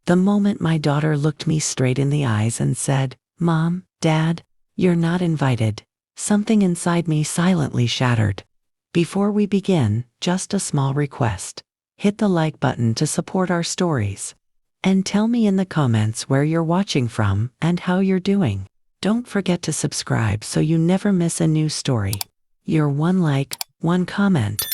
The moment my daughter looked me straight in the eyes and said, "Mom, Dad, you're not invited," something inside me silently shattered. Before we begin, just a small request. Hit the like button to support our stories. And tell me in the comments where you're watching from and how you're doing. Don't forget to subscribe so you never miss a new story. Your one like, one comment,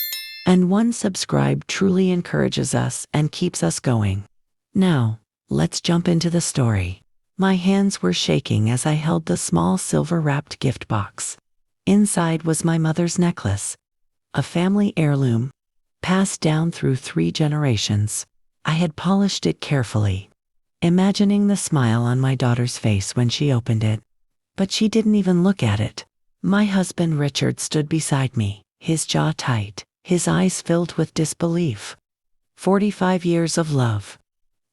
and one subscribe truly encourages us and keeps us going. Now, let's jump into the story. My hands were shaking as I held the small silver-wrapped gift box. Inside was my mother's necklace, a family heirloom, passed down through 3 generations. I had polished it carefully, imagining the smile on my daughter's face when she opened it. But she didn't even look at it. My husband Richard stood beside me, his jaw tight, his eyes filled with disbelief. 45 years of love,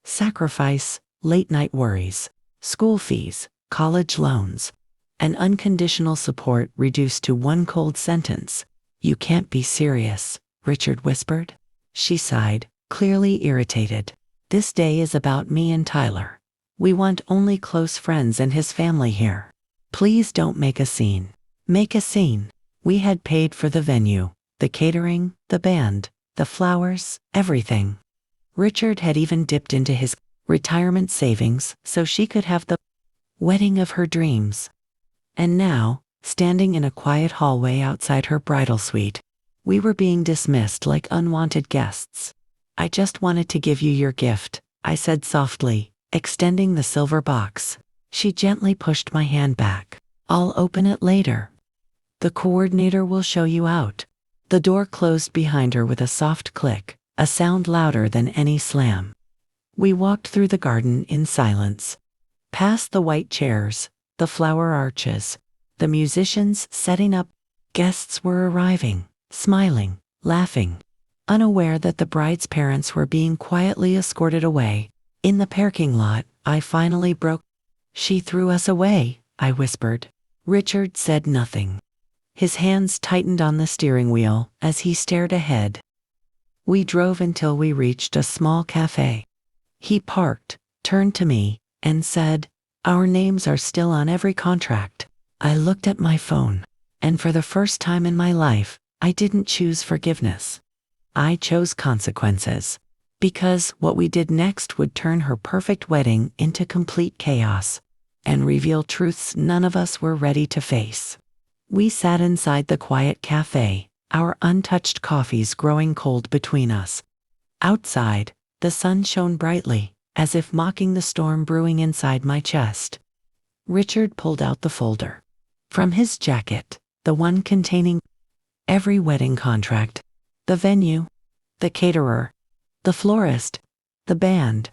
sacrifice, late-night worries, school fees, college loans, and unconditional support reduced to one cold sentence. "You can't be serious," Richard whispered. She sighed, clearly irritated. "This day is about me and Tyler. We want only close friends and his family here. Please don't make a scene." Make a scene. We had paid for the venue, the catering, the band, the flowers, everything. Richard had even dipped into his retirement savings so she could have the wedding of her dreams. And now, standing in a quiet hallway outside her bridal suite, we were being dismissed like unwanted guests. "I just wanted to give you your gift," I said softly, extending the silver box. She gently pushed my hand back. "I'll open it later. The coordinator will show you out." The door closed behind her with a soft click, a sound louder than any slam. We walked through the garden in silence, past the white chairs, the flower arches, the musicians setting up. Guests were arriving, smiling, laughing, unaware that the bride's parents were being quietly escorted away. In the parking lot, I finally broke. "She threw us away," I whispered. Richard said nothing. His hands tightened on the steering wheel as he stared ahead. We drove until we reached a small cafe. He parked, turned to me, and said, "Our names are still on every contract." I looked at my phone, and for the first time in my life, I didn't choose forgiveness. I chose consequences. Because what we did next would turn her perfect wedding into complete chaos and reveal truths none of us were ready to face. We sat inside the quiet cafe, our untouched coffees growing cold between us. Outside, the sun shone brightly, as if mocking the storm brewing inside my chest. Richard pulled out the folder. From his jacket, the one containing every wedding contract, the venue, the caterer, the florist, the band,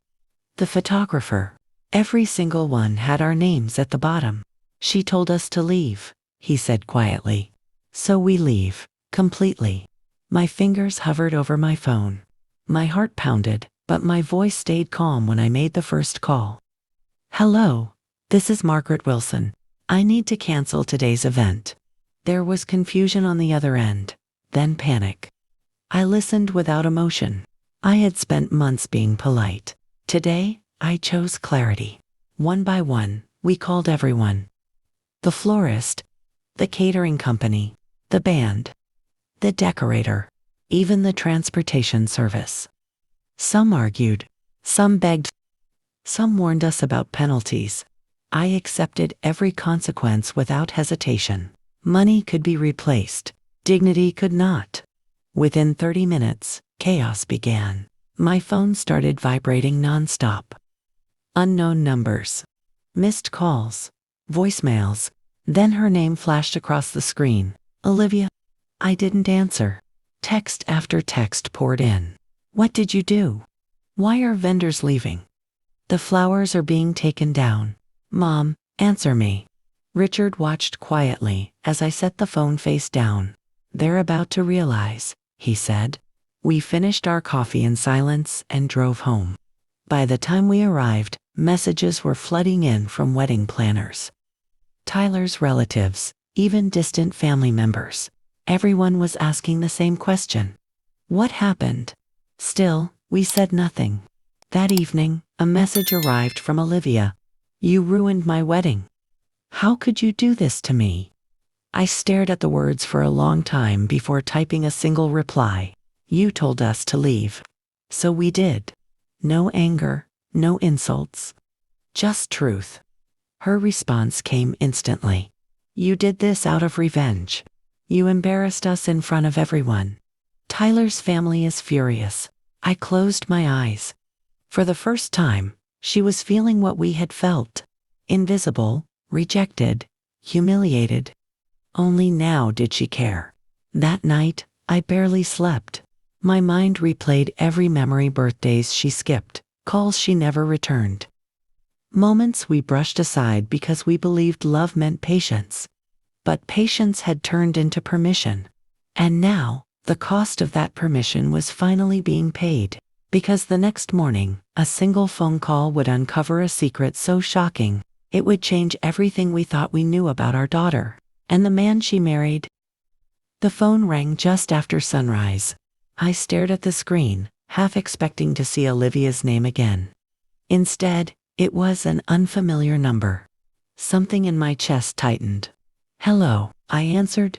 the photographer. Every single one had our names at the bottom. "She told us to leave," he said quietly. "So we leave, completely." My fingers hovered over my phone. My heart pounded, but my voice stayed calm when I made the first call. "Hello, this is Margaret Wilson. I need to cancel today's event." There was confusion on the other end, then panic. I listened without emotion. I had spent months being polite. Today, I chose clarity. One by one, we called everyone. The florist, the catering company, the band, the decorator, even the transportation service. Some argued, some begged, some warned us about penalties. I accepted every consequence without hesitation. Money could be replaced, dignity could not. Within 30 minutes, chaos began. My phone started vibrating nonstop. Unknown numbers, missed calls, voicemails. Then her name flashed across the screen. "Olivia." I didn't answer. Text after text poured in. "What did you do? Why are vendors leaving? The flowers are being taken down. Mom, answer me." Richard watched quietly as I set the phone face down. "They're about to realize," he said. We finished our coffee in silence and drove home. By the time we arrived, messages were flooding in from wedding planners, Tyler's relatives, even distant family members. Everyone was asking the same question. What happened? Still, we said nothing. That evening, a message arrived from Olivia. You ruined my wedding. How could you do this to me? I stared at the words for a long time before typing a single reply. You told us to leave. So we did. No anger, no insults. Just truth. Her response came instantly. You did this out of revenge. You embarrassed us in front of everyone. Tyler's family is furious. I closed my eyes. For the first time, she was feeling what we had felt. Invisible, rejected, humiliated. Only now did she care. That night, I barely slept. My mind replayed every memory, birthdays she skipped, calls she never returned. Moments we brushed aside because we believed love meant patience. But patience had turned into permission. And now, the cost of that permission was finally being paid. Because the next morning, a single phone call would uncover a secret so shocking, it would change everything we thought we knew about our daughter, and the man she married. The phone rang just after sunrise. I stared at the screen, half expecting to see Olivia's name again. Instead, it was an unfamiliar number. Something in my chest tightened. Hello, I answered.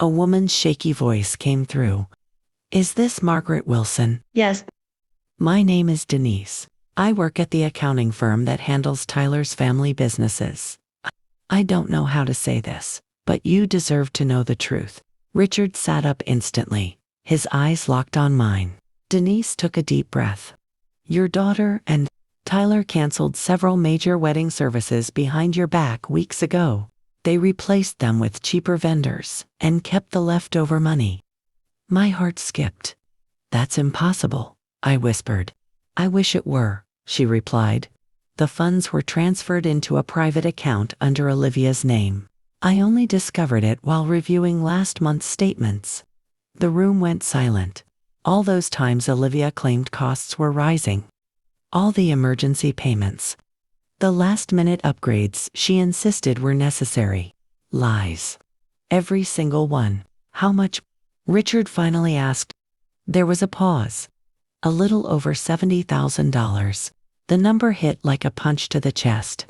A woman's shaky voice came through. Is this Margaret Wilson? Yes. My name is Denise. I work at the accounting firm that handles Tyler's family businesses. I don't know how to say this, but you deserve to know the truth. Richard sat up instantly, his eyes locked on mine. Denise took a deep breath. Your daughter and Tyler canceled several major wedding services behind your back weeks ago. They replaced them with cheaper vendors and kept the leftover money. My heart skipped. That's impossible, I whispered. I wish it were, she replied. The funds were transferred into a private account under Olivia's name. I only discovered it while reviewing last month's statements. The room went silent. All those times Olivia claimed costs were rising. All the emergency payments. The last-minute upgrades she insisted were necessary. Lies. Every single one. How much? Richard finally asked. There was a pause. A little over $70,000. The number hit like a punch to the chest.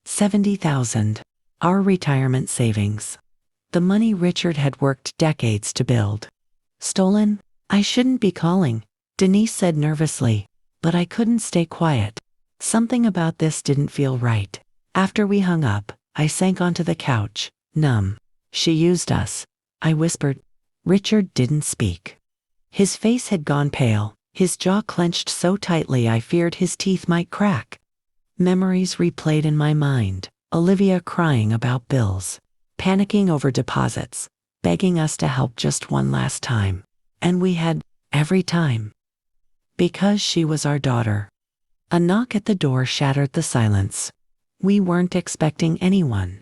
70,000. Our retirement savings. The money Richard had worked decades to build. Stolen? I shouldn't be calling, Denise said nervously, but I couldn't stay quiet. Something about this didn't feel right. After we hung up, I sank onto the couch, numb. She used us, I whispered. Richard didn't speak. His face had gone pale, his jaw clenched so tightly I feared his teeth might crack. Memories replayed in my mind, Olivia crying about bills, panicking over deposits, begging us to help just one last time. And we had, every time. Because she was our daughter. A knock at the door shattered the silence. We weren't expecting anyone.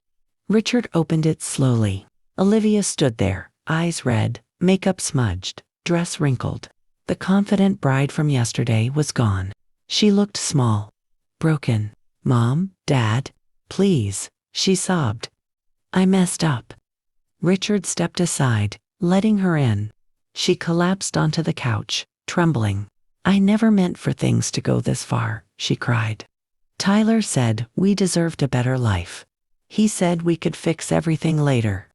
Richard opened it slowly. Olivia stood there, eyes red, makeup smudged, dress wrinkled. The confident bride from yesterday was gone. She looked small, broken. Mom, Dad, please, she sobbed. I messed up. Richard stepped aside, letting her in. She collapsed onto the couch, trembling. I never meant for things to go this far, she cried. Tyler said we deserved a better life. He said we could fix everything later.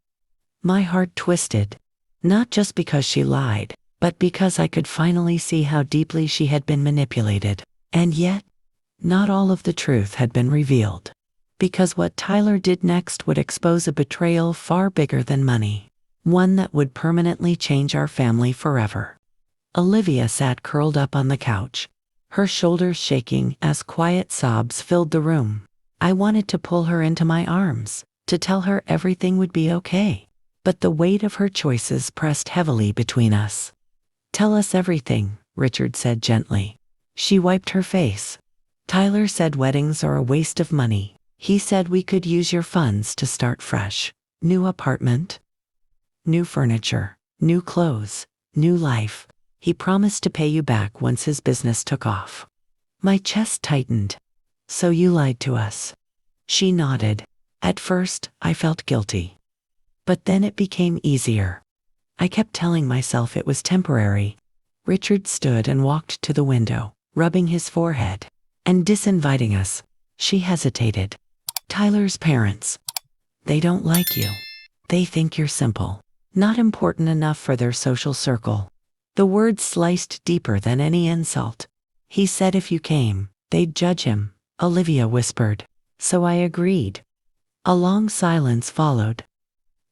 My heart twisted, not just because she lied, but because I could finally see how deeply she had been manipulated. And yet, not all of the truth had been revealed. Because what Tyler did next would expose a betrayal far bigger than money. One that would permanently change our family forever. Olivia sat curled up on the couch, her shoulders shaking as quiet sobs filled the room. I wanted to pull her into my arms, to tell her everything would be okay. But the weight of her choices pressed heavily between us. Tell us everything, Richard said gently. She wiped her face. Tyler said weddings are a waste of money. He said we could use your funds to start fresh. New apartment, new furniture, new clothes, new life. He promised to pay you back once his business took off. My chest tightened. So you lied to us. She nodded. At first, I felt guilty. But then it became easier. I kept telling myself it was temporary. Richard stood and walked to the window, rubbing his forehead, and disinviting us. She hesitated. Tyler's parents. They don't like you. They think you're simple, not important enough for their social circle. The words sliced deeper than any insult. He said if you came, they'd judge him, Olivia whispered. So I agreed. A long silence followed.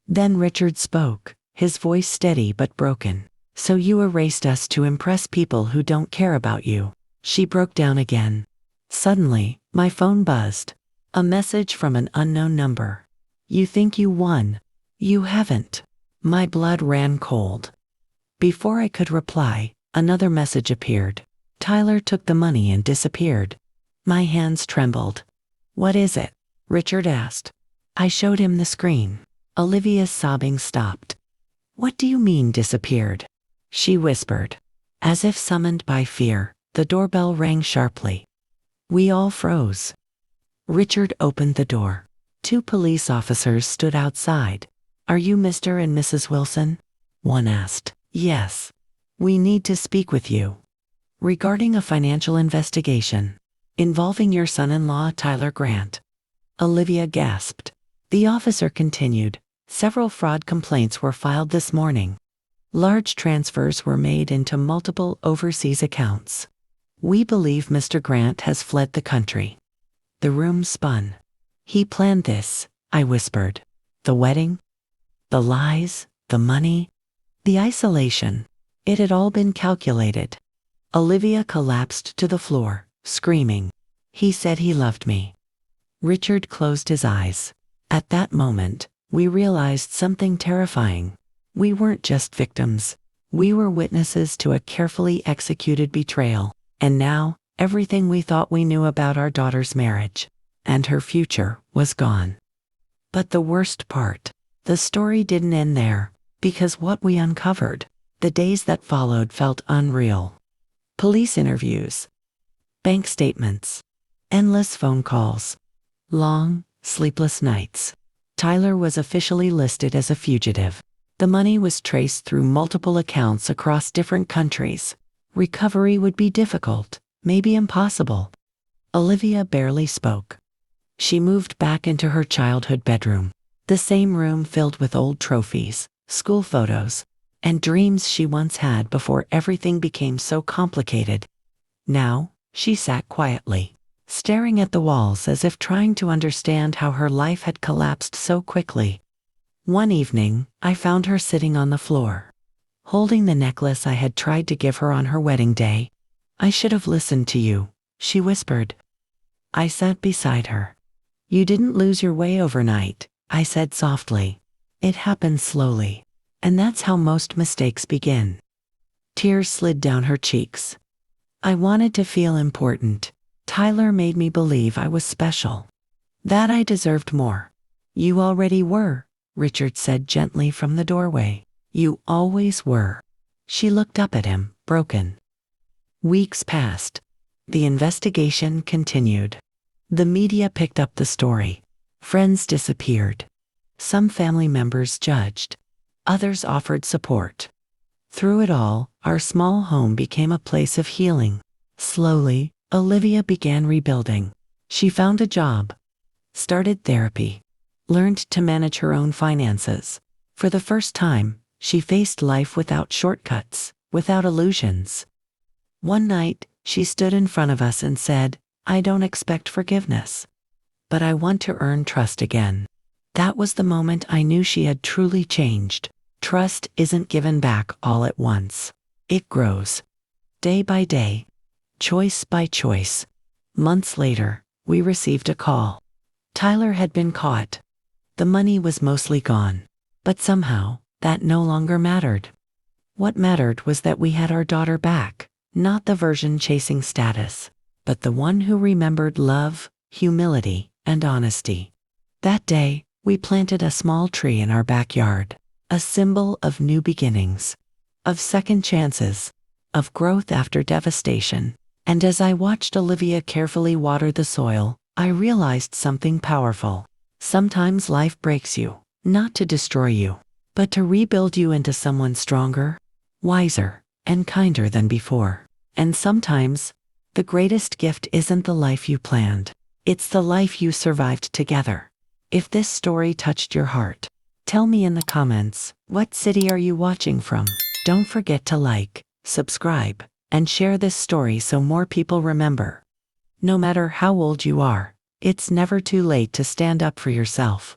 Then Richard spoke, his voice steady but broken. So you erased us to impress people who don't care about you. She broke down again. Suddenly, my phone buzzed. A message from an unknown number. You think you won. You haven't. My blood ran cold. Before I could reply, another message appeared. Tyler took the money and disappeared. My hands trembled. What is it? Richard asked. I showed him the screen. Olivia's sobbing stopped. What do you mean disappeared? She whispered. As if summoned by fear, the doorbell rang sharply. We all froze. Richard opened the door. 2 police officers stood outside. Are you Mr. and Mrs. Wilson? One asked. Yes. We need to speak with you. Regarding a financial investigation involving your son-in-law, Tyler Grant. Olivia gasped. The officer continued. Several fraud complaints were filed this morning. Large transfers were made into multiple overseas accounts. We believe Mr. Grant has fled the country. The room spun. He planned this, I whispered. The wedding? The lies? The money? The isolation? It had all been calculated. Olivia collapsed to the floor, screaming. He said he loved me. Richard closed his eyes. At that moment, we realized something terrifying. We weren't just victims. We were witnesses to a carefully executed betrayal. And now, everything we thought we knew about our daughter's marriage and her future was gone. But the worst part, the story didn't end there, because what we uncovered, the days that followed felt unreal. Police interviews, bank statements, endless phone calls, long, sleepless nights. Tyler was officially listed as a fugitive. The money was traced through multiple accounts across different countries. Recovery would be difficult, maybe impossible. Olivia barely spoke. She moved back into her childhood bedroom, the same room filled with old trophies, school photos, and dreams she once had before everything became so complicated. Now, she sat quietly, staring at the walls as if trying to understand how her life had collapsed so quickly. One evening, I found her sitting on the floor, holding the necklace I had tried to give her on her wedding day. I should have listened to you, she whispered. I sat beside her. You didn't lose your way overnight, I said softly. It happened slowly. And that's how most mistakes begin. Tears slid down her cheeks. I wanted to feel important. Tyler made me believe I was special. That I deserved more. You already were, Richard said gently from the doorway. You always were. She looked up at him, broken. Weeks passed. The investigation continued. The media picked up the story. Friends disappeared. Some family members judged. Others offered support. Through it all, our small home became a place of healing. Slowly, Olivia began rebuilding. She found a job, started therapy, learned to manage her own finances. For the first time, she faced life without shortcuts, without illusions. One night, she stood in front of us and said, I don't expect forgiveness, but I want to earn trust again. That was the moment I knew she had truly changed. Trust isn't given back all at once. It grows. Day by day. Choice by choice. Months later, we received a call. Tyler had been caught. The money was mostly gone. But somehow, that no longer mattered. What mattered was that we had our daughter back, not the version chasing status, but the one who remembered love, humility, and honesty. That day, we planted a small tree in our backyard, a symbol of new beginnings, of second chances, of growth after devastation. And as I watched Olivia carefully water the soil, I realized something powerful. Sometimes life breaks you, not to destroy you, but to rebuild you into someone stronger, wiser, and kinder than before. And sometimes, The greatest gift isn't the life you planned. It's the life you survived together. If this story touched your heart, tell me in the comments, what city are you watching from? Don't forget to like, subscribe, and share this story so more people remember. No matter how old you are, it's never too late to stand up for yourself.